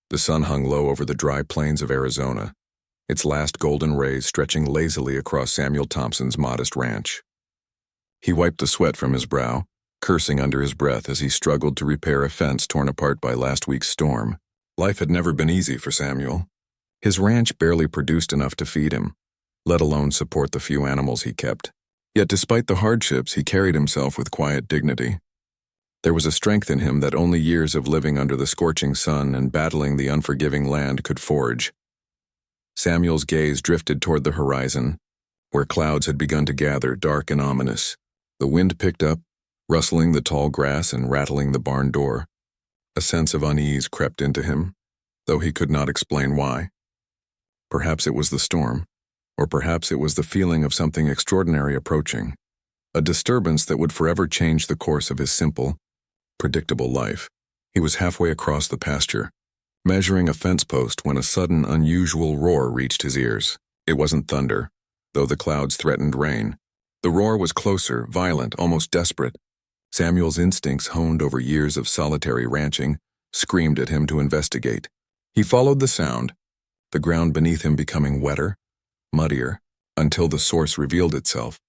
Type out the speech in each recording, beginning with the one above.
The sun hung low over the dry plains of Arizona, its last golden rays stretching lazily across Samuel Thompson's modest ranch. He wiped the sweat from his brow, cursing under his breath as he struggled to repair a fence torn apart by last week's storm. Life had never been easy for Samuel. His ranch barely produced enough to feed him, let alone support the few animals he kept. Yet despite the hardships, he carried himself with quiet dignity. There was a strength in him that only years of living under the scorching sun and battling the unforgiving land could forge. Samuel's gaze drifted toward the horizon, where clouds had begun to gather, dark and ominous. The wind picked up, rustling the tall grass and rattling the barn door. A sense of unease crept into him, though he could not explain why. Perhaps it was the storm, or perhaps it was the feeling of something extraordinary approaching, a disturbance that would forever change the course of his simple, predictable life. He was halfway across the pasture, measuring a fence post when a sudden, unusual roar reached his ears. It wasn't thunder, though the clouds threatened rain. The roar was closer, violent, almost desperate. Samuel's instincts, honed over years of solitary ranching, screamed at him to investigate. He followed the sound, the ground beneath him becoming wetter, muddier, until the source revealed itself.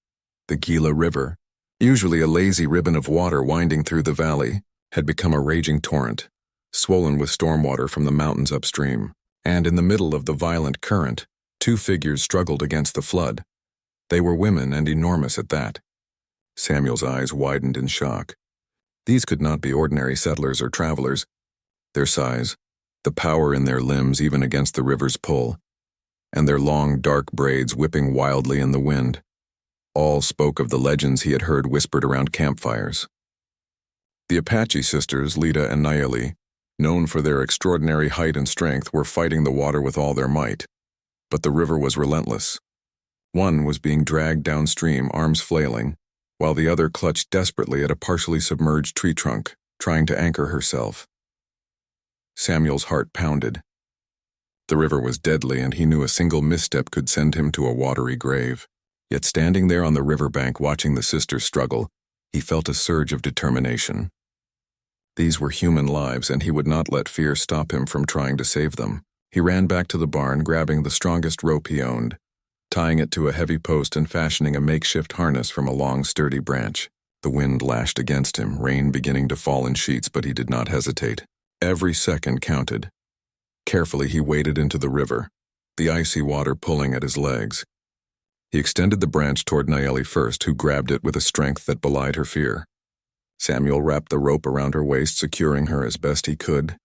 The Gila River, usually a lazy ribbon of water winding through the valley, had become a raging torrent, swollen with stormwater from the mountains upstream. And in the middle of the violent current, two figures struggled against the flood. They were women, and enormous at that. Samuel's eyes widened in shock. These could not be ordinary settlers or travelers. Their size, the power in their limbs even against the river's pull, and their long, dark braids whipping wildly in the wind, all spoke of the legends he had heard whispered around campfires. The Apache sisters, Lita and Nayeli, known for their extraordinary height and strength, were fighting the water with all their might. But the river was relentless. One was being dragged downstream, arms flailing, while the other clutched desperately at a partially submerged tree trunk, trying to anchor herself. Samuel's heart pounded. The river was deadly, and he knew a single misstep could send him to a watery grave. Yet standing there on the riverbank watching the sisters struggle, he felt a surge of determination. These were human lives, and he would not let fear stop him from trying to save them. He ran back to the barn, grabbing the strongest rope he owned, tying it to a heavy post and fashioning a makeshift harness from a long, sturdy branch. The wind lashed against him, rain beginning to fall in sheets, but he did not hesitate. Every second counted. Carefully he waded into the river, the icy water pulling at his legs. He extended the branch toward Nayeli first, who grabbed it with a strength that belied her fear. Samuel wrapped the rope around her waist, securing her as best he could,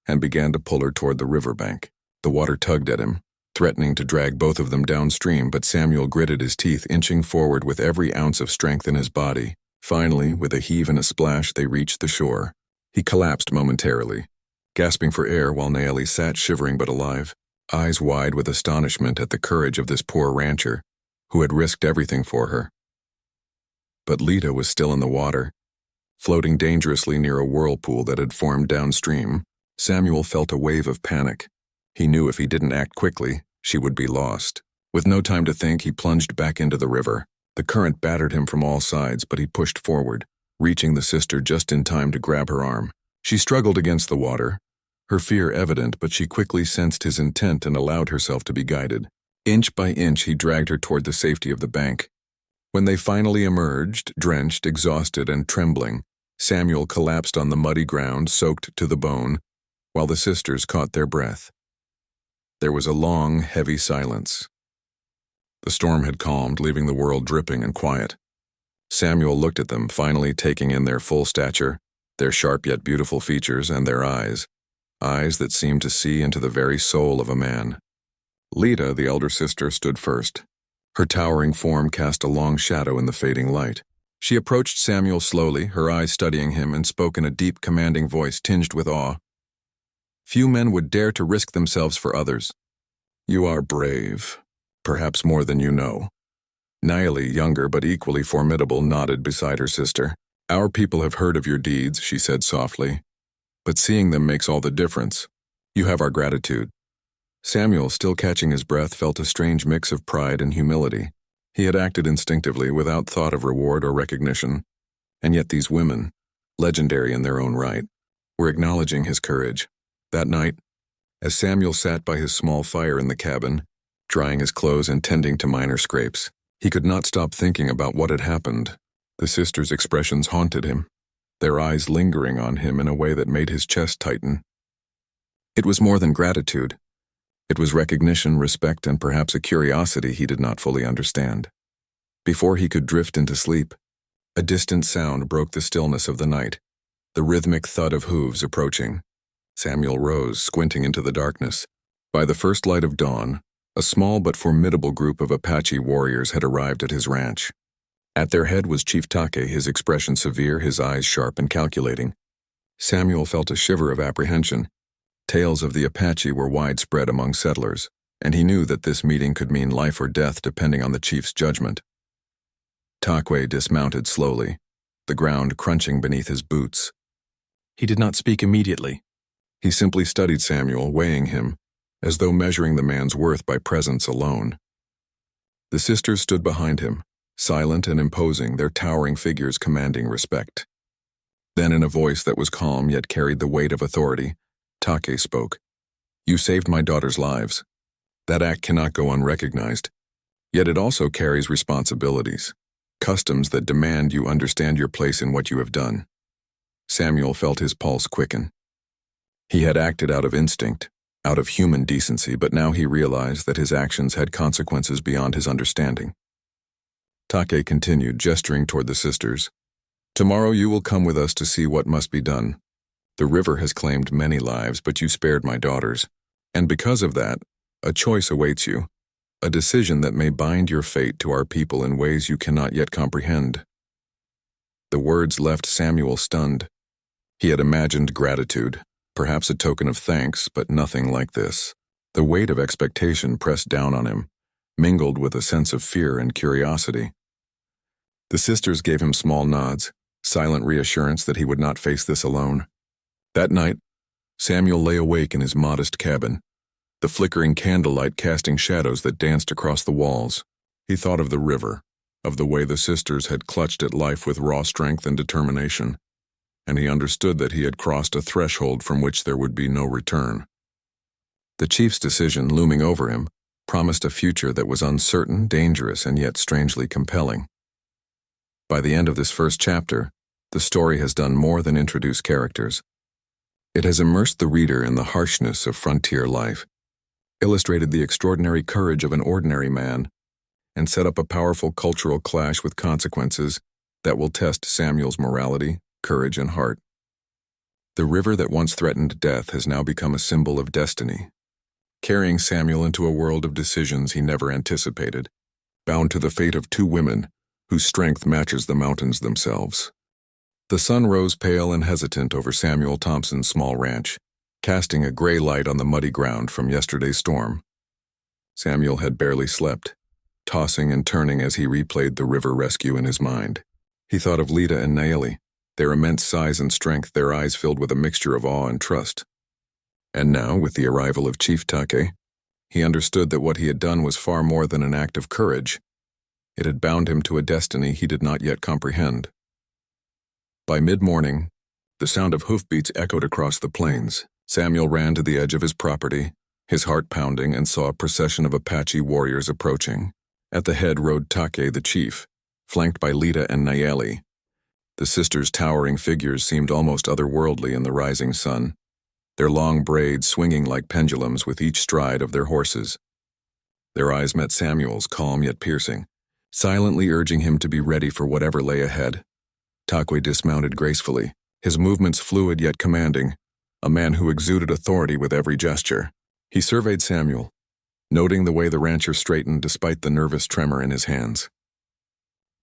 and began to pull her toward the riverbank. The water tugged at him, threatening to drag both of them downstream, but Samuel gritted his teeth, inching forward with every ounce of strength in his body. Finally, with a heave and a splash, they reached the shore. He collapsed momentarily, gasping for air while Nayeli sat shivering but alive, eyes wide with astonishment at the courage of this poor rancher, who had risked everything for her. But Lita was still in the water, floating dangerously near a whirlpool that had formed downstream. Samuel felt a wave of panic. He knew if he didn't act quickly, she would be lost. With no time to think, he plunged back into the river. The current battered him from all sides, but he pushed forward, reaching the sister just in time to grab her arm. She struggled against the water, her fear evident, but she quickly sensed his intent and allowed herself to be guided. Inch by inch, he dragged her toward the safety of the bank. When they finally emerged, drenched, exhausted, and trembling, Samuel collapsed on the muddy ground, soaked to the bone, while the sisters caught their breath. There was a long, heavy silence. The storm had calmed, leaving the world dripping and quiet. Samuel looked at them, finally taking in their full stature, their sharp yet beautiful features, and their eyes that seemed to see into the very soul of a man. Lita, the elder sister, stood first. Her towering form cast a long shadow in the fading light. She approached Samuel slowly, her eyes studying him, and spoke in a deep, commanding voice tinged with awe. Few men would dare to risk themselves for others. You are brave, perhaps more than you know. Nayeli, younger but equally formidable, nodded beside her sister. Our people have heard of your deeds, she said softly, but seeing them makes all the difference. You have our gratitude. Samuel, still catching his breath, felt a strange mix of pride and humility. He had acted instinctively, without thought of reward or recognition, and yet these women, legendary in their own right, were acknowledging his courage. That night, As Samuel sat by his small fire in the cabin, drying his clothes and tending to minor scrapes, he could not stop thinking about what had happened. The sisters' expressions haunted him, their eyes lingering on him in a way that made his chest tighten. It was more than gratitude. It was recognition, respect, and perhaps a curiosity he did not fully understand. Before he could drift into sleep, a distant sound broke the stillness of the night, the rhythmic thud of hooves approaching. Samuel rose, squinting into the darkness. By the first light of dawn, a small but formidable group of Apache warriors had arrived at his ranch. At their head was Chief Take, his expression severe, his eyes sharp and calculating. Samuel felt a shiver of apprehension. Tales of the Apache were widespread among settlers, and he knew that this meeting could mean life or death depending on the chief's judgment. Take dismounted slowly, the ground crunching beneath his boots. He did not speak immediately. He simply studied Samuel, weighing him, as though measuring the man's worth by presence alone. The sisters stood behind him, silent and imposing, their towering figures commanding respect. Then, in a voice that was calm yet carried the weight of authority, Take spoke. "You saved my daughter's lives. That act cannot go unrecognized. Yet it also carries responsibilities, customs that demand you understand your place in what you have done." Samuel felt his pulse quicken. He had acted out of instinct, out of human decency, but now he realized that his actions had consequences beyond his understanding. Take continued, gesturing toward the sisters. "Tomorrow you will come with us to see what must be done. The river has claimed many lives, but you spared my daughters. And because of that, a choice awaits you, a decision that may bind your fate to our people in ways you cannot yet comprehend." The words left Samuel stunned. He had imagined gratitude, perhaps a token of thanks, but nothing like this. The weight of expectation pressed down on him, mingled with a sense of fear and curiosity. The sisters gave him small nods, silent reassurance that he would not face this alone. That night, Samuel lay awake in his modest cabin, the flickering candlelight casting shadows that danced across the walls. He thought of the river, of the way the sisters had clutched at life with raw strength and determination, and he understood that he had crossed a threshold from which there would be no return. The chief's decision, looming over him, promised a future that was uncertain, dangerous, and yet strangely compelling. By the end of this first chapter, the story has done more than introduce characters. It has immersed the reader in the harshness of frontier life, illustrated the extraordinary courage of an ordinary man, and set up a powerful cultural clash with consequences that will test Samuel's morality, courage, and heart. The river that once threatened death has now become a symbol of destiny, carrying Samuel into a world of decisions he never anticipated, bound to the fate of two women whose strength matches the mountains themselves. The sun rose pale and hesitant over Samuel Thompson's small ranch, casting a gray light on the muddy ground from yesterday's storm. Samuel had barely slept, tossing and turning as he replayed the river rescue in his mind. He thought of Lita and Naeli, their immense size and strength, their eyes filled with a mixture of awe and trust. And now, with the arrival of Chief Take, he understood that what he had done was far more than an act of courage. It had bound him to a destiny he did not yet comprehend. By mid-morning, the sound of hoofbeats echoed across the plains. Samuel ran to the edge of his property, his heart pounding, and saw a procession of Apache warriors approaching. At the head rode Take the chief, flanked by Lita and Naeli. The sisters' towering figures seemed almost otherworldly in the rising sun, their long braids swinging like pendulums with each stride of their horses. Their eyes met Samuel's, calm yet piercing, silently urging him to be ready for whatever lay ahead. Take dismounted gracefully, his movements fluid yet commanding, a man who exuded authority with every gesture. He surveyed Samuel, noting the way the rancher straightened despite the nervous tremor in his hands.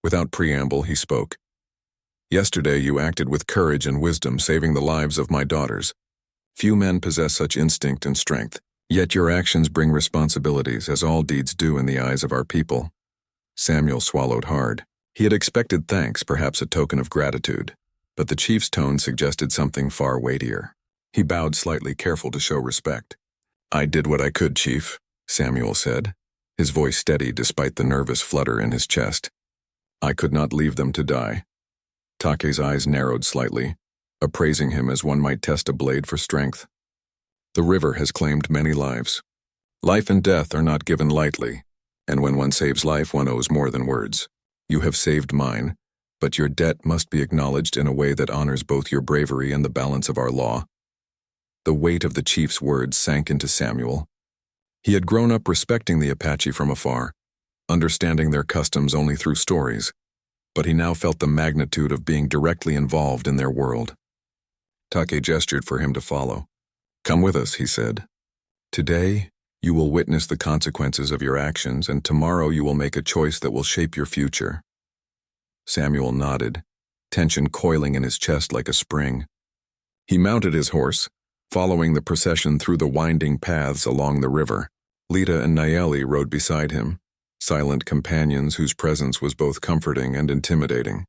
Without preamble, he spoke. "Yesterday you acted with courage and wisdom, saving the lives of my daughters. Few men possess such instinct and strength, yet your actions bring responsibilities, as all deeds do in the eyes of our people." Samuel swallowed hard. He had expected thanks, perhaps a token of gratitude, but the chief's tone suggested something far weightier. He bowed slightly, careful to show respect. "I did what I could, Chief," Samuel said, his voice steady despite the nervous flutter in his chest. "I could not leave them to die." Take's eyes narrowed slightly, appraising him as one might test a blade for strength. The river has claimed many lives. Life and death are not given lightly, and when one saves life, one owes more than words. You have saved mine, but your debt must be acknowledged in a way that honors both your bravery and the balance of our law. The weight of the chief's words sank into Samuel. He had grown up respecting the Apache from afar, understanding their customs only through stories, but he now felt the magnitude of being directly involved in their world. Take gestured for him to follow. "Come with us," he said. "Today, you will witness the consequences of your actions, and tomorrow you will make a choice that will shape your future." Samuel nodded, tension coiling in his chest like a spring. He mounted his horse, following the procession through the winding paths along the river. Lita and Nayeli rode beside him, silent companions whose presence was both comforting and intimidating.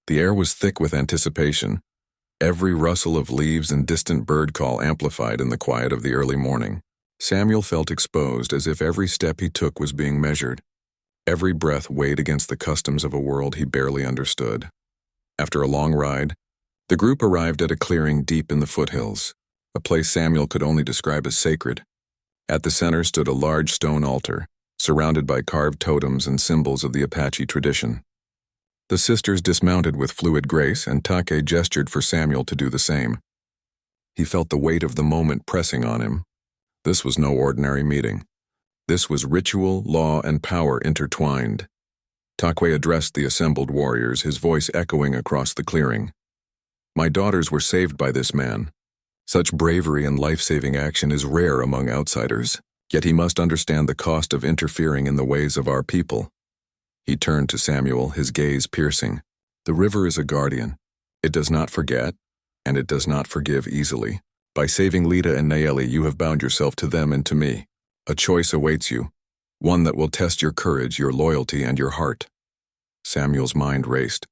The air was thick with anticipation, every rustle of leaves and distant bird call amplified in the quiet of the early morning. Samuel felt exposed, as if every step he took was being measured. Every breath weighed against the customs of a world he barely understood. After a long ride, the group arrived at a clearing deep in the foothills, a place Samuel could only describe as sacred. At the center stood a large stone altar, surrounded by carved totems and symbols of the Apache tradition. The sisters dismounted with fluid grace, and Take gestured for Samuel to do the same. He felt the weight of the moment pressing on him. This was no ordinary meeting. This was ritual, law, and power intertwined. Take addressed the assembled warriors, his voice echoing across the clearing. "My daughters were saved by this man. Such bravery and life-saving action is rare among outsiders, yet he must understand the cost of interfering in the ways of our people." He turned to Samuel, his gaze piercing. "The river is a guardian. It does not forget, and it does not forgive easily. By saving Lita and Nayeli, you have bound yourself to them and to me. A choice awaits you, one that will test your courage, your loyalty, and your heart." Samuel's mind raced.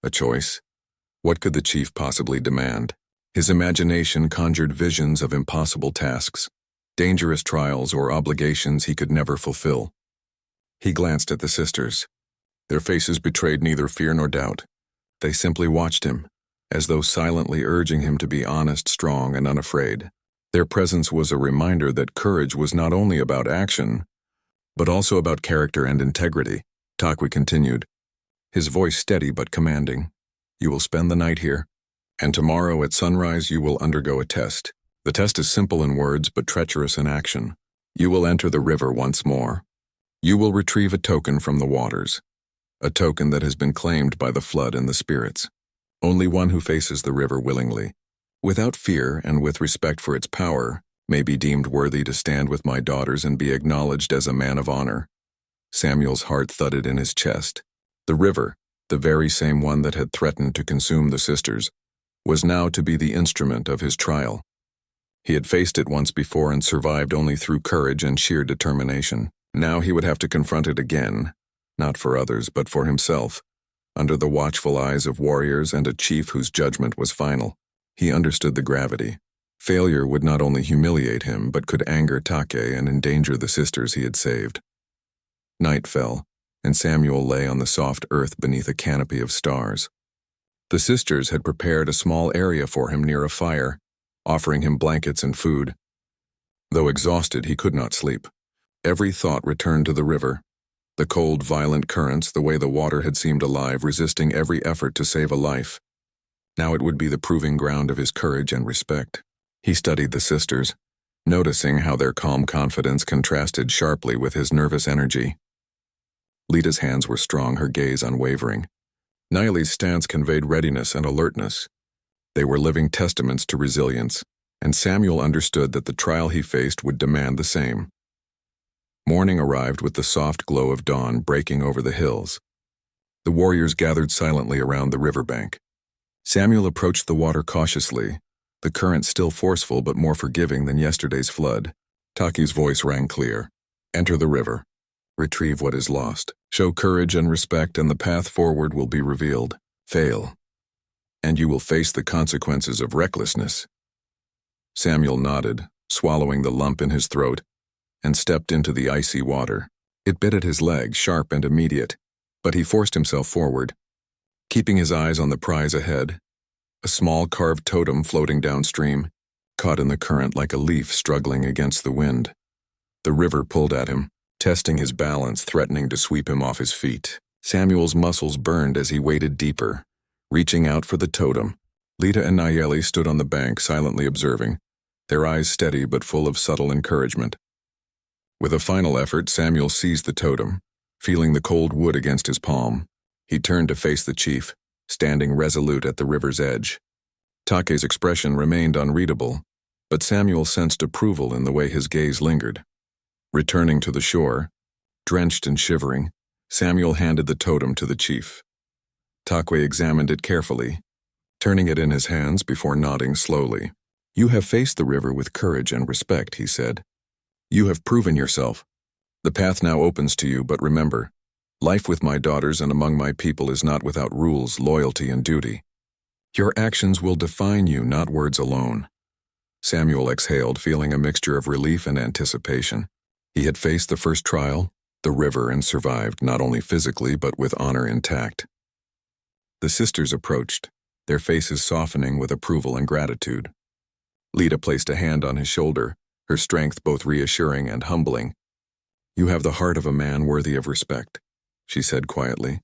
A choice? What could the chief possibly demand? His imagination conjured visions of impossible tasks, dangerous trials or obligations he could never fulfill. He glanced at the sisters. Their faces betrayed neither fear nor doubt. They simply watched him, as though silently urging him to be honest, strong, and unafraid. Their presence was a reminder that courage was not only about action, but also about character and integrity. Take continued, his voice steady but commanding. "You will spend the night here, and tomorrow at sunrise you will undergo a test. The test is simple in words but treacherous in action. You will enter the river once more. You will retrieve a token from the waters, a token that has been claimed by the flood and the spirits. Only one who faces the river willingly, without fear and with respect for its power, may be deemed worthy to stand with my daughters and be acknowledged as a man of honor." Samuel's heart thudded in his chest. The river, the very same one that had threatened to consume the sisters, was now to be the instrument of his trial. He had faced it once before and survived only through courage and sheer determination. Now he would have to confront it again, not for others but for himself, under the watchful eyes of warriors and a chief whose judgment was final. He understood the gravity. Failure would not only humiliate him but could anger Take and endanger the sisters he had saved. Night fell, and Samuel lay on the soft earth beneath a canopy of stars. The sisters had prepared a small area for him near a fire, offering him blankets and food. Though exhausted, he could not sleep. Every thought returned to the river. The cold, violent currents, the way the water had seemed alive, resisting every effort to save a life. Now it would be the proving ground of his courage and respect. He studied the sisters, noticing how their calm confidence contrasted sharply with his nervous energy. Lita's hands were strong, her gaze unwavering. Nayeli's stance conveyed readiness and alertness. They were living testaments to resilience, and Samuel understood that the trial he faced would demand the same. Morning arrived with the soft glow of dawn breaking over the hills. The warriors gathered silently around the riverbank. Samuel approached the water cautiously, the current still forceful but more forgiving than yesterday's flood. Take's voice rang clear. "Enter the river. Retrieve what is lost. Show courage and respect, and the path forward will be revealed. Fail, and you will face the consequences of recklessness." Samuel nodded, swallowing the lump in his throat, and stepped into the icy water. It bit at his leg, sharp and immediate, but he forced himself forward, keeping his eyes on the prize ahead, a small carved totem floating downstream. caught in the current like a leaf struggling against the wind. The river pulled at him, testing his balance, threatening to sweep him off his feet. Samuel's muscles burned as he waded deeper, reaching out for the totem. Lita and Nayeli stood on the bank, silently observing, their eyes steady but full of subtle encouragement. With a final effort, Samuel seized the totem, feeling the cold wood against his palm. He turned to face the chief, standing resolute at the river's edge. Take's expression remained unreadable, but Samuel sensed approval in the way his gaze lingered. Returning to the shore, drenched and shivering, Samuel handed the totem to the chief. Take examined it carefully, turning it in his hands before nodding slowly. "You have faced the river with courage and respect," he said. "You have proven yourself. The path now opens to you, but remember, life with my daughters and among my people is not without rules, loyalty, and duty. Your actions will define you, not words alone." Samuel exhaled, feeling a mixture of relief and anticipation. He had faced the first trial, the river, and survived, not only physically but with honor intact. The sisters approached, their faces softening with approval and gratitude. Lita placed a hand on his shoulder, her strength both reassuring and humbling. "You have the heart of a man worthy of respect," she said quietly.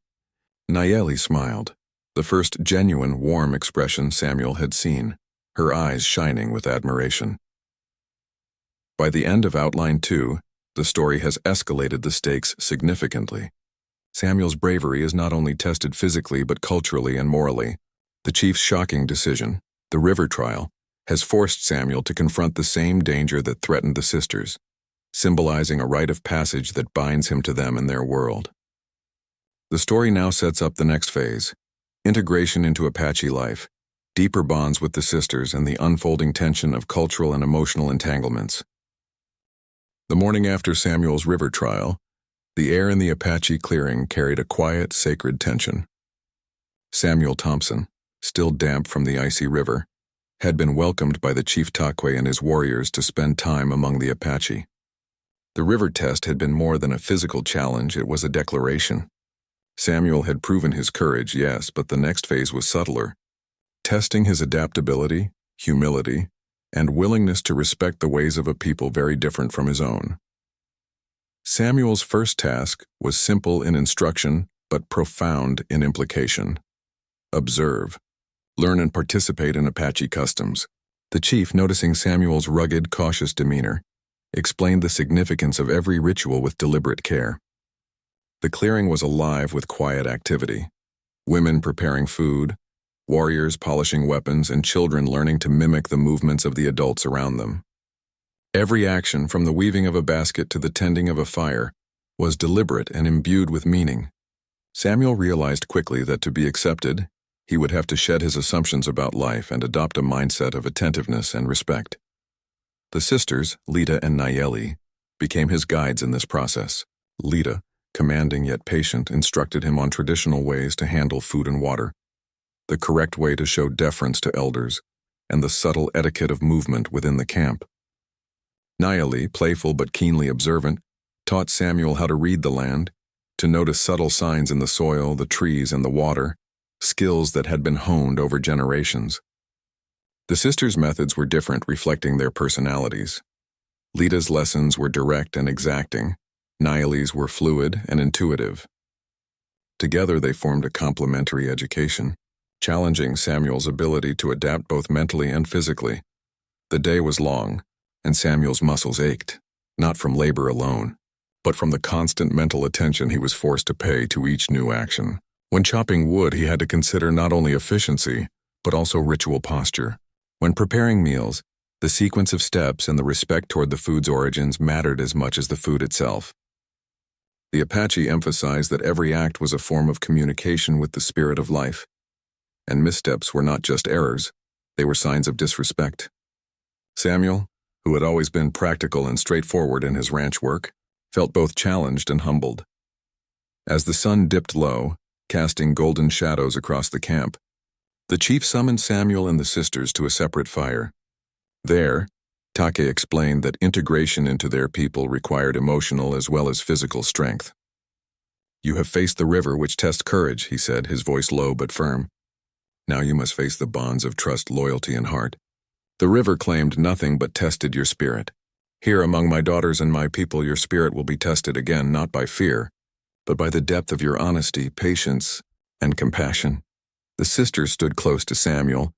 Nayeli smiled, the first genuine, warm expression Samuel had seen, her eyes shining with admiration. By the end of Outline 2, the story has escalated the stakes significantly. Samuel's bravery is not only tested physically but culturally and morally. The chief's shocking decision, the river trial, has forced Samuel to confront the same danger that threatened the sisters, symbolizing a rite of passage that binds him to them and their world. The story now sets up the next phase, integration into Apache life, deeper bonds with the sisters, and the unfolding tension of cultural and emotional entanglements. The morning after Samuel's river trial, the air in the Apache clearing carried a quiet, sacred tension. Samuel Thompson, still damp from the icy river, had been welcomed by the Chief Take and his warriors to spend time among the Apache. The river test had been more than a physical challenge, it was a declaration. Samuel had proven his courage, yes, but the next phase was subtler, testing his adaptability, humility, and willingness to respect the ways of a people very different from his own. Samuel's first task was simple in instruction, but profound in implication. Observe, learn and participate in Apache customs. The chief, noticing Samuel's rugged, cautious demeanor, explained the significance of every ritual with deliberate care. The clearing was alive with quiet activity. Women preparing food, warriors polishing weapons, and children learning to mimic the movements of the adults around them. Every action, from the weaving of a basket to the tending of a fire, was deliberate and imbued with meaning. Samuel realized quickly that to be accepted, he would have to shed his assumptions about life and adopt a mindset of attentiveness and respect. The sisters, Lita and Nayeli, became his guides in this process. Lita, commanding yet patient, instructed him on traditional ways to handle food and water, the correct way to show deference to elders, and the subtle etiquette of movement within the camp. Nayeli, playful but keenly observant, taught Samuel how to read the land, to notice subtle signs in the soil, the trees, and the water, skills that had been honed over generations. The sisters' methods were different, reflecting their personalities. Lita's lessons were direct and exacting, Nayeli's were fluid and intuitive. Together they formed a complementary education, challenging Samuel's ability to adapt both mentally and physically. The day was long, and Samuel's muscles ached, not from labor alone, but from the constant mental attention he was forced to pay to each new action. When chopping wood, he had to consider not only efficiency, but also ritual posture. When preparing meals, the sequence of steps and the respect toward the food's origins mattered as much as the food itself. The Apache emphasized that every act was a form of communication with the spirit of life, and missteps were not just errors, they were signs of disrespect. Samuel, who had always been practical and straightforward in his ranch work, felt both challenged and humbled. As the sun dipped low, casting golden shadows across the camp, the chief summoned Samuel and the sisters to a separate fire. There, Take explained that integration into their people required emotional as well as physical strength. "You have faced the river, which tests courage," he said, his voice low but firm. "Now you must face the bonds of trust, loyalty, and heart, The river claimed nothing but tested your spirit. Here among my daughters and my people your spirit will be tested again, not by fear, but by the depth of your honesty, patience, and compassion. The sisters stood close to Samuel,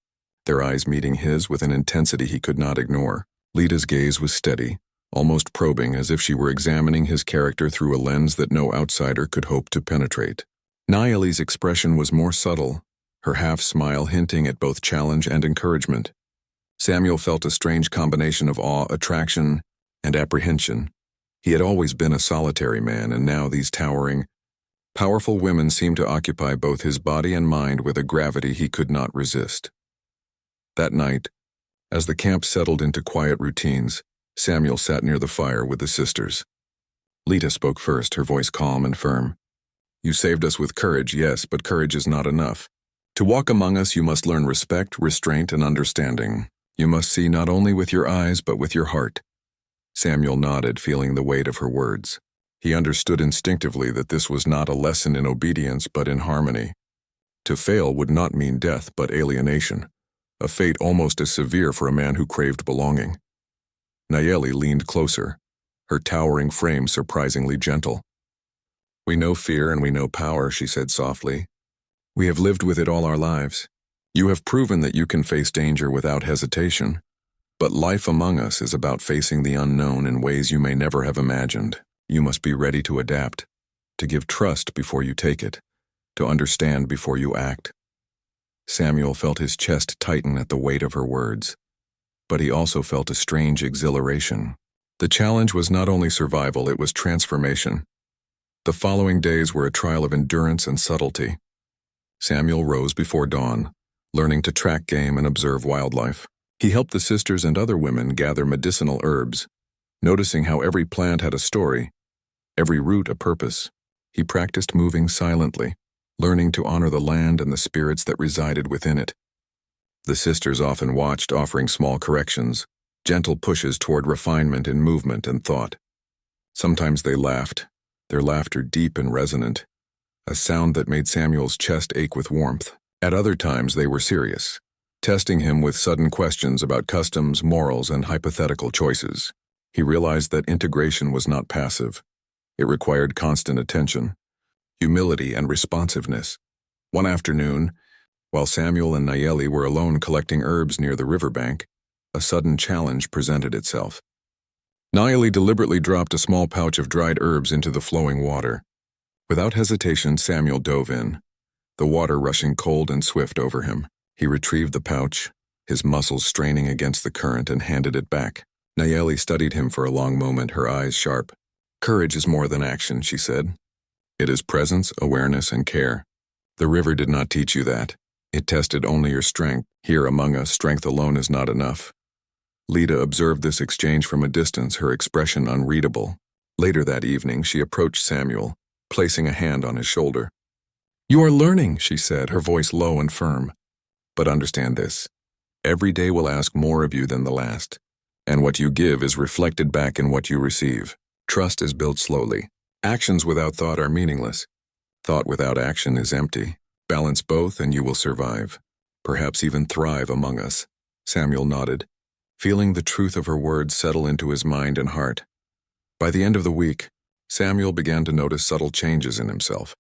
their eyes meeting his with an intensity he could not ignore. Lida's gaze was steady, almost probing, as if she were examining his character through a lens that no outsider could hope to penetrate. Nayeli's expression was more subtle, her half-smile hinting at both challenge and encouragement. Samuel felt a strange combination of awe, attraction, and apprehension. He had always been a solitary man, and now these towering, powerful women seemed to occupy both his body and mind with a gravity he could not resist. That night, as the camp settled into quiet routines, Samuel sat near the fire with the sisters. Lita spoke first, her voice calm and firm. You saved us with courage, yes, but courage is not enough. To walk among us, you must learn respect, restraint, and understanding. You must see not only with your eyes, but with your heart. Samuel nodded, feeling the weight of her words. He understood instinctively that this was not a lesson in obedience, but in harmony. To fail would not mean death, but alienation, a fate almost as severe for a man who craved belonging. Nayeli leaned closer, her towering frame surprisingly gentle. We know fear and we know power, she said softly. We have lived with it all our lives. You have proven that you can face danger without hesitation. But life among us is about facing the unknown in ways you may never have imagined. You must be ready to adapt, to give trust before you take it, to understand before you act. Samuel felt his chest tighten at the weight of her words, but he also felt a strange exhilaration. The challenge was not only survival, it was transformation. The following days were a trial of endurance and subtlety. Samuel rose before dawn, learning to track game and observe wildlife. He helped the sisters and other women gather medicinal herbs, noticing how every plant had a story, every root a purpose. He practiced moving silently, learning to honor the land and the spirits that resided within it. The sisters often watched, offering small corrections, gentle pushes toward refinement in movement and thought. Sometimes they laughed, their laughter deep and resonant, a sound that made Samuel's chest ache with warmth. At other times they were serious, testing him with sudden questions about customs, morals, and hypothetical choices. He realized that integration was not passive. It required constant attention, humility, and responsiveness. One afternoon, while Samuel and Nayeli were alone collecting herbs near the riverbank, a sudden challenge presented itself. Nayeli deliberately dropped a small pouch of dried herbs into the flowing water. Without hesitation, Samuel dove in, the water rushing cold and swift over him. He retrieved the pouch, his muscles straining against the current, and handed it back. Nayeli studied him for a long moment, her eyes sharp. Courage is more than action, she said. It is presence, awareness, and care. The river did not teach you that. It tested only your strength. Here among us, strength alone is not enough. Lida observed this exchange from a distance, her expression unreadable. Later that evening, she approached Samuel, placing a hand on his shoulder. You are learning, she said, her voice low and firm. But understand this. Every day will ask more of you than the last, and what you give is reflected back in what you receive. Trust is built slowly. Actions without thought are meaningless. Thought without action is empty. Balance both and you will survive, perhaps even thrive among us. Samuel nodded, feeling the truth of her words settle into his mind and heart. By the end of the week, Samuel began to notice subtle changes in himself.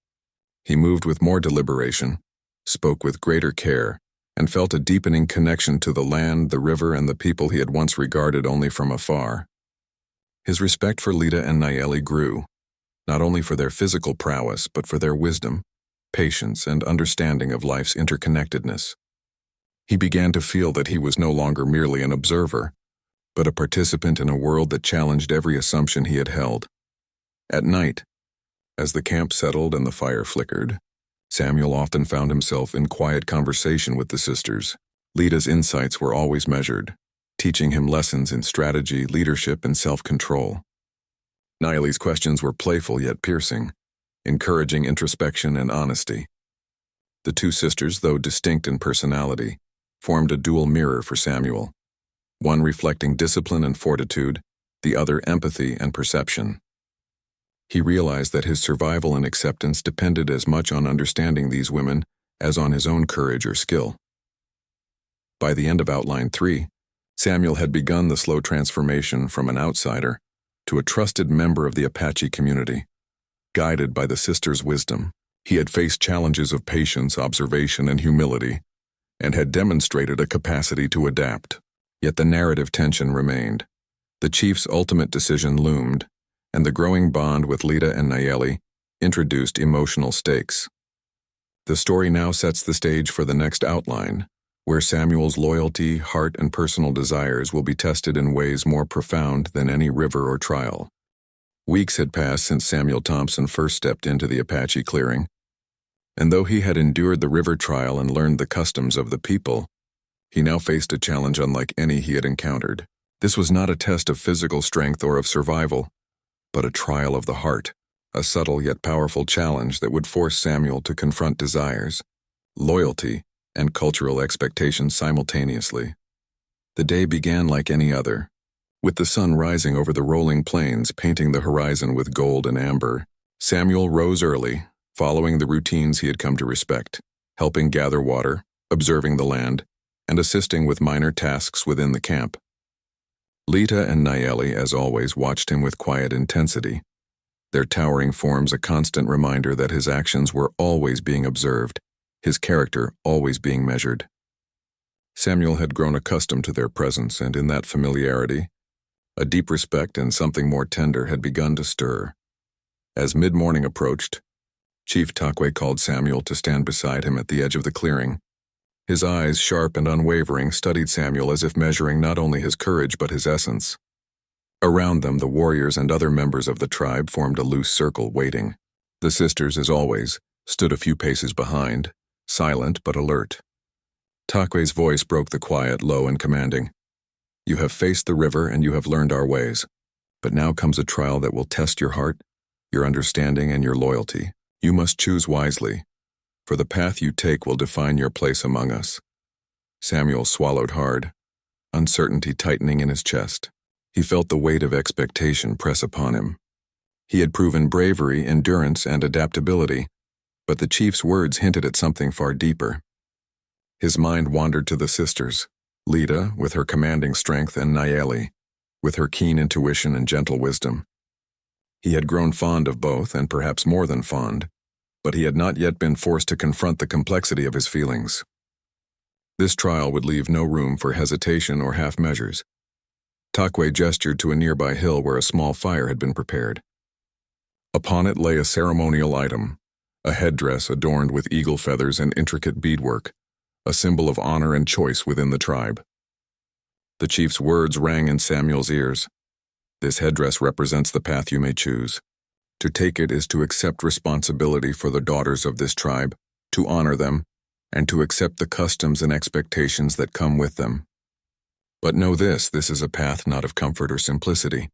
He moved with more deliberation, spoke with greater care, and felt a deepening connection to the land, the river, and the people he had once regarded only from afar. His respect for Lida and Nayeli grew, not only for their physical prowess, but for their wisdom, patience, and understanding of life's interconnectedness. He began to feel that he was no longer merely an observer, but a participant in a world that challenged every assumption he had held. At night, as the camp settled and the fire flickered, Samuel often found himself in quiet conversation with the sisters. Lida's insights were always measured, teaching him lessons in strategy, leadership, and self-control. Nayeli's questions were playful yet piercing, encouraging introspection and honesty. The two sisters, though distinct in personality, formed a dual mirror for Samuel, one reflecting discipline and fortitude, the other empathy and perception. He realized that his survival and acceptance depended as much on understanding these women as on his own courage or skill. By the end of Outline 3, Samuel had begun the slow transformation from an outsider to a trusted member of the Apache community. Guided by the sisters' wisdom, he had faced challenges of patience, observation, and humility, and had demonstrated a capacity to adapt. Yet the narrative tension remained. The chief's ultimate decision loomed, and the growing bond with Lita and Nayeli introduced emotional stakes. The story now sets the stage for the next outline, where Samuel's loyalty, heart, and personal desires will be tested in ways more profound than any river or trial. Weeks had passed since Samuel Thompson first stepped into the Apache clearing, and though he had endured the river trial and learned the customs of the people, he now faced a challenge unlike any he had encountered. This was not a test of physical strength or of survival, but a trial of the heart, a subtle yet powerful challenge that would force Samuel to confront desires, loyalty, and cultural expectations simultaneously. The day began like any other, with the sun rising over the rolling plains painting the horizon with gold and amber. Samuel rose early, following the routines he had come to respect, helping gather water, observing the land, and assisting with minor tasks within the camp. Lita and Nayeli, as always, watched him with quiet intensity, their towering forms a constant reminder that his actions were always being observed, his character always being measured. Samuel had grown accustomed to their presence, and in that familiarity, a deep respect and something more tender had begun to stir. As mid-morning approached, Chief Takwe called Samuel to stand beside him at the edge of the clearing. His eyes, sharp and unwavering, studied Samuel as if measuring not only his courage but his essence. Around them, the warriors and other members of the tribe formed a loose circle, waiting. The sisters, as always, stood a few paces behind, silent but alert. Takwe's voice broke the quiet, low and commanding. "You have faced the river and you have learned our ways, but now comes a trial that will test your heart, your understanding, and your loyalty. You must choose wisely, for the path you take will define your place among us." Samuel swallowed hard, uncertainty tightening in his chest. He felt the weight of expectation press upon him. He had proven bravery, endurance, and adaptability, but the chief's words hinted at something far deeper. His mind wandered to the sisters, Lita, with her commanding strength, and Nayeli, with her keen intuition and gentle wisdom. He had grown fond of both, and perhaps more than fond, but he had not yet been forced to confront the complexity of his feelings. This trial would leave no room for hesitation or half measures. Takwe gestured to a nearby hill where a small fire had been prepared. Upon it lay a ceremonial item, a headdress adorned with eagle feathers and intricate beadwork, a symbol of honor and choice within the tribe. The chief's words rang in Samuel's ears. "This headdress represents the path you may choose. To take it is to accept responsibility for the daughters of this tribe, to honor them, and to accept the customs and expectations that come with them. But know this is a path not of comfort or simplicity.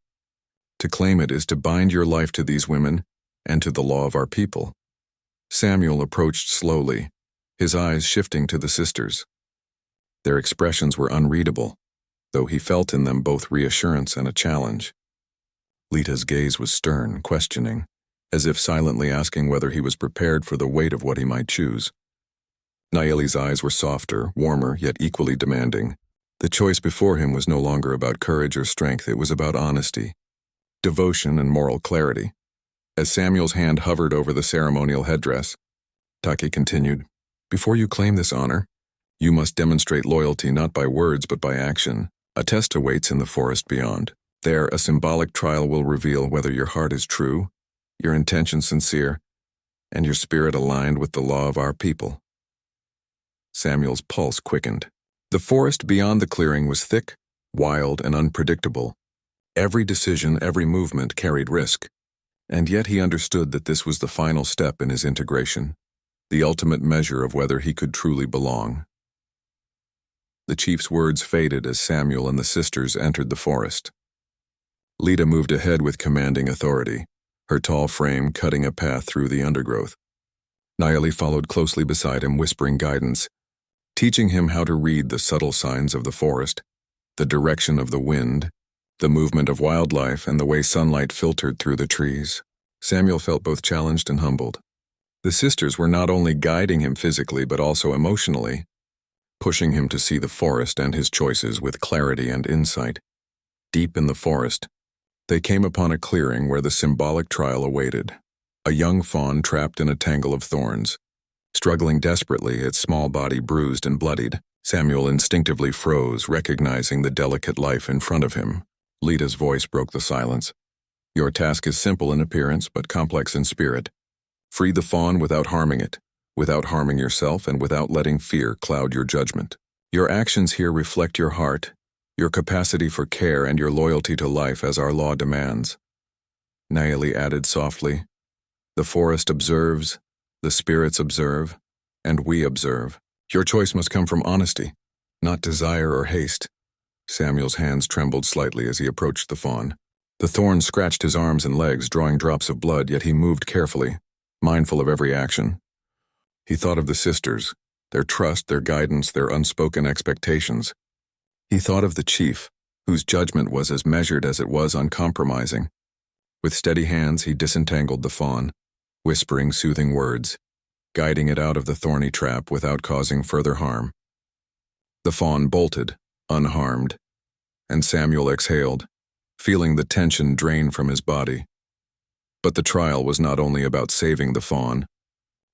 To claim it is to bind your life to these women and to the law of our people." Samuel approached slowly, his eyes shifting to the sisters. Their expressions were unreadable, though he felt in them both reassurance and a challenge. Lita's gaze was stern, questioning, as if silently asking whether he was prepared for the weight of what he might choose. Nayeli's eyes were softer, warmer, yet equally demanding. The choice before him was no longer about courage or strength, it was about honesty, devotion, and moral clarity. As Samuel's hand hovered over the ceremonial headdress, Take continued, "Before you claim this honor, you must demonstrate loyalty not by words but by action. A test awaits in the forest beyond. There, a symbolic trial will reveal whether your heart is true, your intention sincere, and your spirit aligned with the law of our people." Samuel's pulse quickened. The forest beyond the clearing was thick, wild, and unpredictable. Every decision, every movement carried risk, and yet he understood that this was the final step in his integration, the ultimate measure of whether he could truly belong. The chief's words faded as Samuel and the sisters entered the forest. Lita moved ahead with commanding authority, her tall frame cutting a path through the undergrowth. Nayeli followed closely beside him, whispering guidance, teaching him how to read the subtle signs of the forest, the direction of the wind, the movement of wildlife, and the way sunlight filtered through the trees. Samuel felt both challenged and humbled. The sisters were not only guiding him physically but also emotionally. pushing him to see the forest and his choices with clarity and insight. Deep in the forest, they came upon a clearing where the symbolic trial awaited. A young fawn trapped in a tangle of thorns. Struggling desperately, its small body bruised and bloodied, Samuel instinctively froze, recognizing the delicate life in front of him. Lita's voice broke the silence. Your task is simple in appearance, but complex in spirit. Free the fawn without harming it, without harming yourself, and without letting fear cloud your judgment. Your actions here reflect your heart, your capacity for care, and your loyalty to life as our law demands. Nayeli added softly, The forest observes, the spirits observe, and we observe. Your choice must come from honesty, not desire or haste. Samuel's hands trembled slightly as he approached the fawn. The thorns scratched his arms and legs, drawing drops of blood, yet he moved carefully, mindful of every action. He thought of the sisters, their trust, their guidance, their unspoken expectations. He thought of the chief, whose judgment was as measured as it was uncompromising. With steady hands, he disentangled the fawn, whispering soothing words, guiding it out of the thorny trap without causing further harm. The fawn bolted, unharmed, and Samuel exhaled, feeling the tension drain from his body. But the trial was not only about saving the fawn.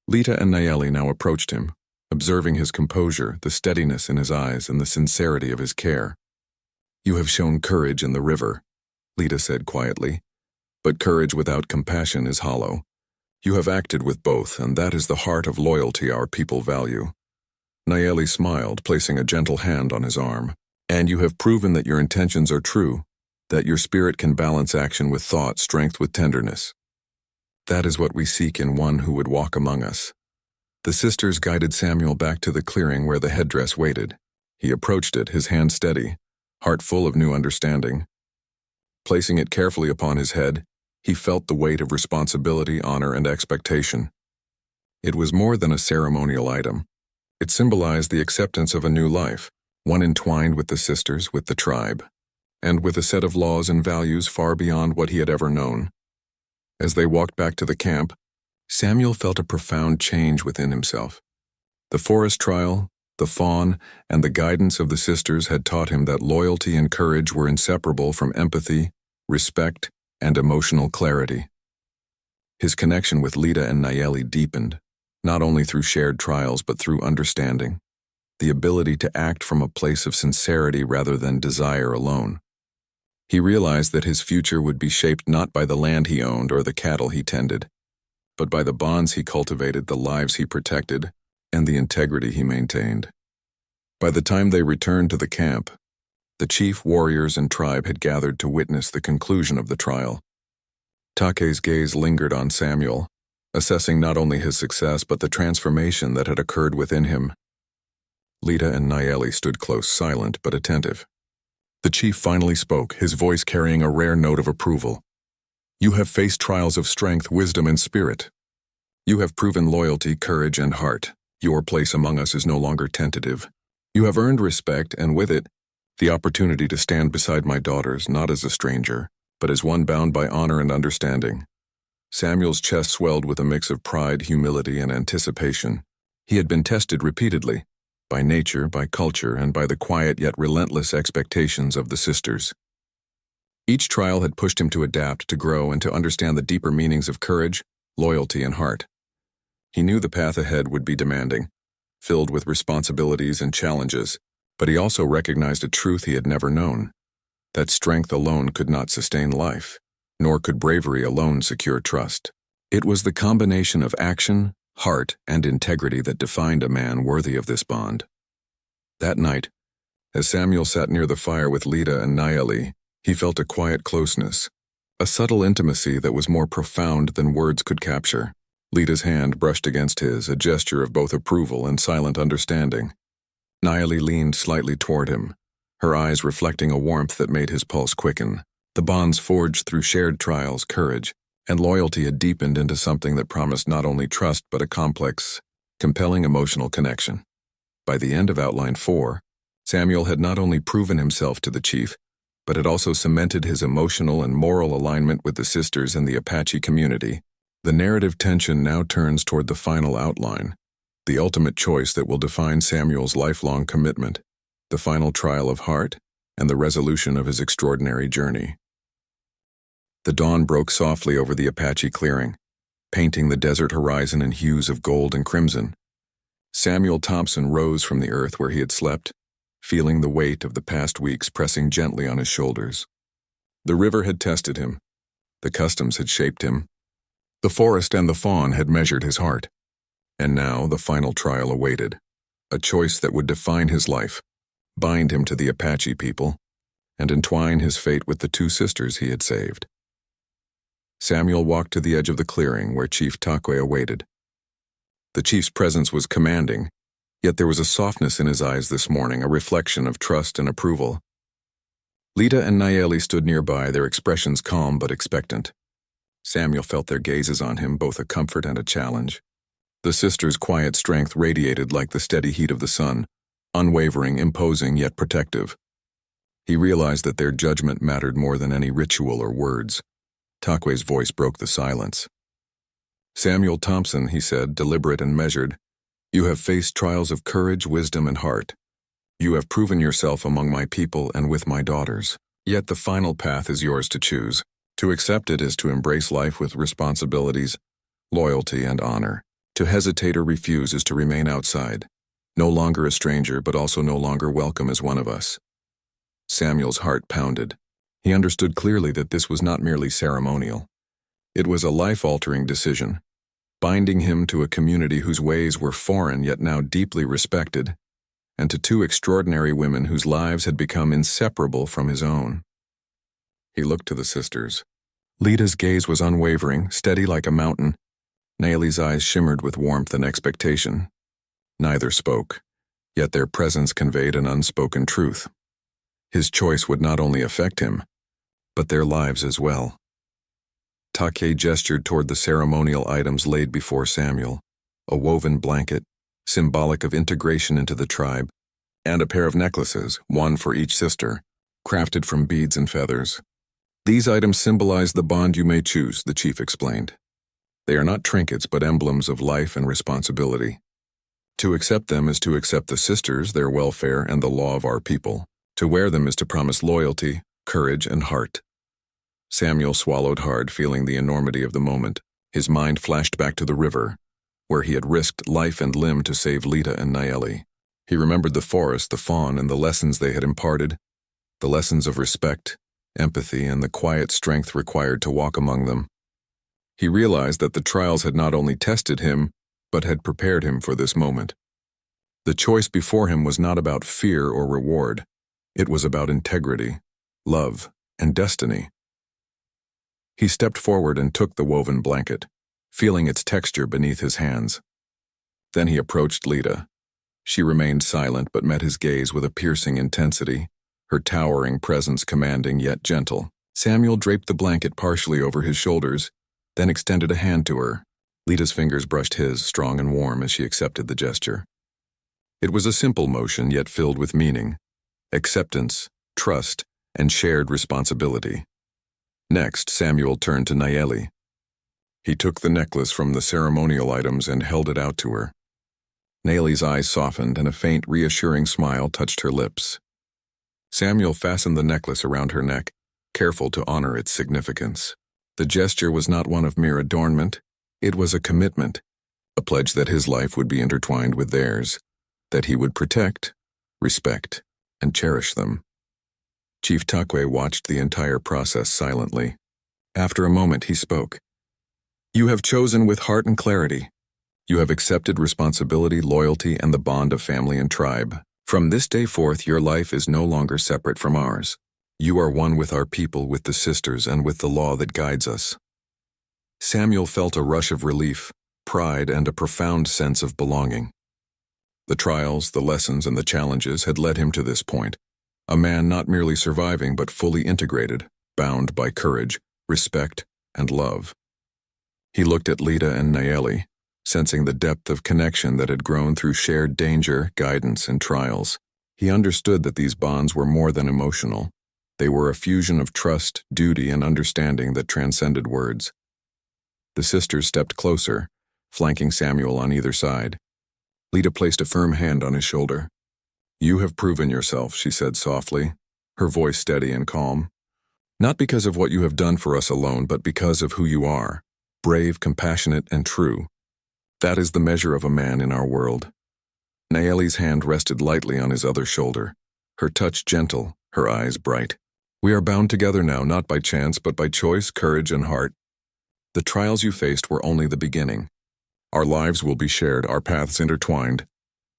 Lita and Nayeli now approached him, observing his composure, the steadiness in his eyes, and the sincerity of his care. You have shown courage in the river, Lita said quietly, but courage without compassion is hollow. You have acted with both, and that is the heart of loyalty our people value. Nayeli smiled, placing a gentle hand on his arm. And you have proven that your intentions are true, that your spirit can balance action with thought, strength with tenderness. That is what we seek in one who would walk among us. The sisters guided Samuel back to the clearing where the headdress waited. He approached it, his hand steady, heart full of new understanding. Placing it carefully upon his head, he felt the weight of responsibility, honor, and expectation. It was more than a ceremonial item. It symbolized the acceptance of a new life, one entwined with the sisters, with the tribe, and with a set of laws and values far beyond what he had ever known. As they walked back to the camp, Samuel felt a profound change within himself. The forest trial, the fawn, and the guidance of the sisters had taught him that loyalty and courage were inseparable from empathy, respect, and emotional clarity. His connection with Lita and Nayeli deepened, not only through shared trials but through understanding, the ability to act from a place of sincerity rather than desire alone. He realized that his future would be shaped not by the land he owned or the cattle he tended, but by the bonds he cultivated, the lives he protected, and the integrity he maintained. By the time they returned to the camp, the chief, warriors, and tribe had gathered to witness the conclusion of the trial. Take's gaze lingered on Samuel, assessing not only his success but the transformation that had occurred within him. Lita and Nayeli stood close, silent but attentive. The chief finally spoke, his voice carrying a rare note of approval. You have faced trials of strength, wisdom, and spirit. You have proven loyalty, courage, and heart. Your place among us is no longer tentative. You have earned respect, and with it, the opportunity to stand beside my daughters, not as a stranger, but as one bound by honor and understanding. Samuel's chest swelled with a mix of pride, humility, and anticipation. He had been tested repeatedly, by nature, by culture, and by the quiet yet relentless expectations of the sisters. Each trial had pushed him to adapt, to grow, and to understand the deeper meanings of courage, loyalty, and heart. He knew the path ahead would be demanding, filled with responsibilities and challenges, but he also recognized a truth he had never known, that strength alone could not sustain life, nor could bravery alone secure trust. It was the combination of action, heart, and integrity that defined a man worthy of this bond. That night, as Samuel sat near the fire with Lita and Nayeli, he felt a quiet closeness, a subtle intimacy that was more profound than words could capture. Lita's hand brushed against his, a gesture of both approval and silent understanding. Nayeli leaned slightly toward him, her eyes reflecting a warmth that made his pulse quicken. The bonds forged through shared trials, courage, and loyalty had deepened into something that promised not only trust but a complex, compelling emotional connection. By the end of Outline 4, Samuel had not only proven himself to the chief, but had also cemented his emotional and moral alignment with the sisters and the Apache community. The narrative tension now turns toward the final outline, the ultimate choice that will define Samuel's lifelong commitment, the final trial of heart, and the resolution of his extraordinary journey. The dawn broke softly over the Apache clearing, painting the desert horizon in hues of gold and crimson. Samuel Thompson rose from the earth where he had slept, feeling the weight of the past weeks pressing gently on his shoulders. The river had tested him. The customs had shaped him. The forest and the fawn had measured his heart. And now the final trial awaited, a choice that would define his life, bind him to the Apache people, and entwine his fate with the two sisters he had saved. Samuel walked to the edge of the clearing where Chief Takwe awaited. The chief's presence was commanding, yet there was a softness in his eyes this morning, a reflection of trust and approval. Lita and Nayeli stood nearby, their expressions calm but expectant. Samuel felt their gazes on him, both a comfort and a challenge. The sisters' quiet strength radiated like the steady heat of the sun, unwavering, imposing, yet protective. He realized that their judgment mattered more than any ritual or words. Takwe's voice broke the silence. "Samuel Thompson," he said, deliberate and measured, "you have faced trials of courage, wisdom, and heart. You have proven yourself among my people and with my daughters. Yet the final path is yours to choose. To accept it is to embrace life with responsibilities, loyalty, and honor. To hesitate or refuse is to remain outside, no longer a stranger, but also no longer welcome as one of us." Samuel's heart pounded. He understood clearly that this was not merely ceremonial. It was a life-altering decision, binding him to a community whose ways were foreign yet now deeply respected, and to two extraordinary women whose lives had become inseparable from his own. He looked to the sisters. Lita's gaze was unwavering, steady like a mountain. Nayeli's eyes shimmered with warmth and expectation. Neither spoke, yet their presence conveyed an unspoken truth. His choice would not only affect him, but their lives as well. Takwe gestured toward the ceremonial items laid before Samuel, a woven blanket, symbolic of integration into the tribe, and a pair of necklaces, one for each sister, crafted from beads and feathers. "These items symbolize the bond you may choose," the chief explained. "They are not trinkets but emblems of life and responsibility. To accept them is to accept the sisters, their welfare, and the law of our people. To wear them is to promise loyalty, courage, and heart." Samuel swallowed hard, feeling the enormity of the moment. His mind flashed back to the river, where he had risked life and limb to save Lita and Nayeli. He remembered the forest, the fawn, and the lessons they had imparted, the lessons of respect, empathy, and the quiet strength required to walk among them. He realized that the trials had not only tested him, but had prepared him for this moment. The choice before him was not about fear or reward. It was about integrity, love, and destiny. He stepped forward and took the woven blanket, feeling its texture beneath his hands. Then he approached Lita. She remained silent but met his gaze with a piercing intensity, her towering presence commanding yet gentle. Samuel draped the blanket partially over his shoulders, then extended a hand to her. Lita's fingers brushed his, strong and warm, as she accepted the gesture. It was a simple motion, yet filled with meaning, acceptance, trust, and shared responsibility. Next, Samuel turned to Nayeli. He took the necklace from the ceremonial items and held it out to her. Nayeli's eyes softened and a faint, reassuring smile touched her lips. Samuel fastened the necklace around her neck, careful to honor its significance. The gesture was not one of mere adornment. It was a commitment, a pledge that his life would be intertwined with theirs, that he would protect, respect, and cherish them. Chief Takwe watched the entire process silently. After a moment, he spoke. "You have chosen with heart and clarity. You have accepted responsibility, loyalty, and the bond of family and tribe. From this day forth, your life is no longer separate from ours. You are one with our people, with the sisters, and with the law that guides us." Samuel felt a rush of relief, pride, and a profound sense of belonging. The trials, the lessons, and the challenges had led him to this point, a man not merely surviving but fully integrated, bound by courage, respect, and love. He looked at Lita and Nayeli, sensing the depth of connection that had grown through shared danger, guidance, and trials. He understood that these bonds were more than emotional. They were a fusion of trust, duty, and understanding that transcended words. The sisters stepped closer, flanking Samuel on either side. Lita placed a firm hand on his shoulder. "You have proven yourself," she said softly, her voice steady and calm. "Not because of what you have done for us alone, but because of who you are. Brave, compassionate, and true. That is the measure of a man in our world." Nayeli's hand rested lightly on his other shoulder, her touch gentle, her eyes bright. "We are bound together now, not by chance, but by choice, courage, and heart. The trials you faced were only the beginning. Our lives will be shared, our paths intertwined,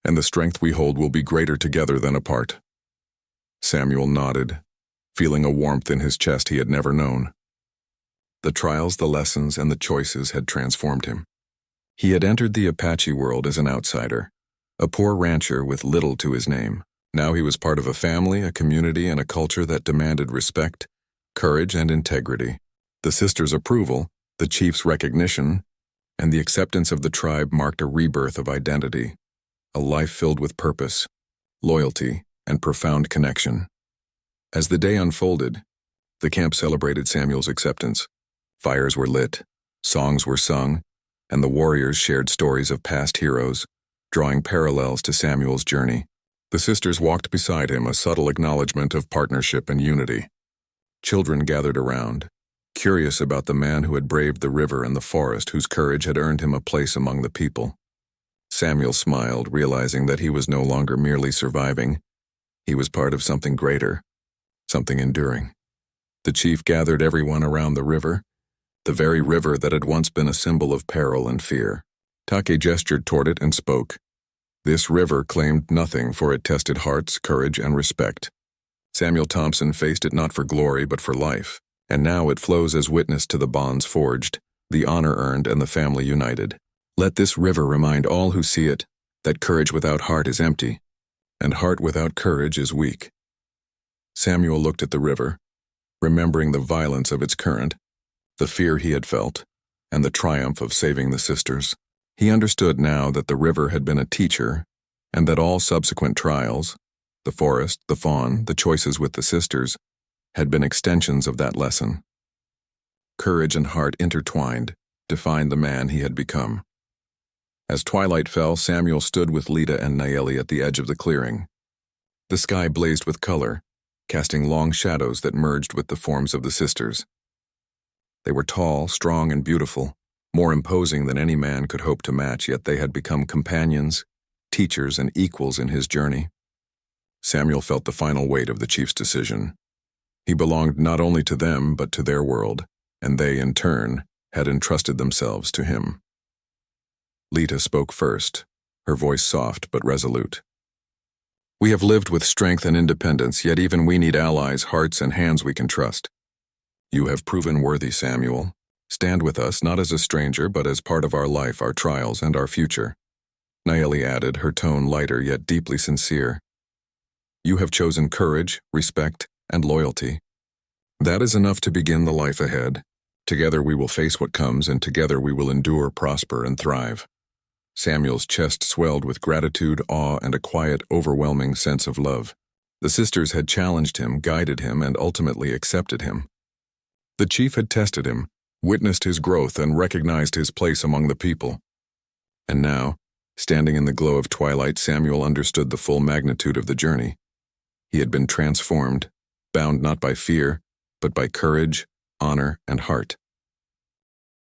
and the strength we hold will be greater together than apart." Samuel nodded, feeling a warmth in his chest he had never known. The trials, the lessons, and the choices had transformed him. He had entered the Apache world as an outsider, a poor rancher with little to his name. Now he was part of a family, a community, and a culture that demanded respect, courage, and integrity. The sisters' approval, the chief's recognition, and the acceptance of the tribe marked a rebirth of identity, a life filled with purpose, loyalty, and profound connection. As the day unfolded, the camp celebrated Samuel's acceptance. Fires were lit, songs were sung, and the warriors shared stories of past heroes, drawing parallels to Samuel's journey. The sisters walked beside him, a subtle acknowledgement of partnership and unity. Children gathered around, curious about the man who had braved the river and the forest, whose courage had earned him a place among the people. Samuel smiled, realizing that he was no longer merely surviving. He was part of something greater, something enduring. The chief gathered everyone around the river, the very river that had once been a symbol of peril and fear. Take gestured toward it and spoke. This river claimed nothing, for it tested hearts, courage, and respect. Samuel Thompson faced it not for glory but for life, and now it flows as witness to the bonds forged, the honor earned, and the family united. Let this river remind all who see it that courage without heart is empty, and heart without courage is weak. Samuel looked at the river, remembering the violence of its current, the fear he had felt, and the triumph of saving the sisters. He understood now that the river had been a teacher, and that all subsequent trials, the forest, the fawn, the choices with the sisters, had been extensions of that lesson. Courage and heart intertwined, defined the man he had become. As twilight fell, Samuel stood with Lita and Nayeli at the edge of the clearing. The sky blazed with color, casting long shadows that merged with the forms of the sisters. They were tall, strong, and beautiful, more imposing than any man could hope to match, yet they had become companions, teachers, and equals in his journey. Samuel felt the final weight of the chief's decision. He belonged not only to them, but to their world, and they, in turn, had entrusted themselves to him. Lita spoke first, her voice soft but resolute. "We have lived with strength and independence, yet even we need allies, hearts, and hands we can trust. You have proven worthy, Samuel. Stand with us, not as a stranger, but as part of our life, our trials, and our future." Nayeli added, her tone lighter yet deeply sincere. "You have chosen courage, respect, and loyalty. That is enough to begin the life ahead. Together we will face what comes, and together we will endure, prosper, and thrive." Samuel's chest swelled with gratitude, awe, and a quiet, overwhelming sense of love. The sisters had challenged him, guided him, and ultimately accepted him. The chief had tested him, witnessed his growth, and recognized his place among the people. And now, standing in the glow of twilight, Samuel understood the full magnitude of the journey. He had been transformed, bound not by fear, but by courage, honor, and heart.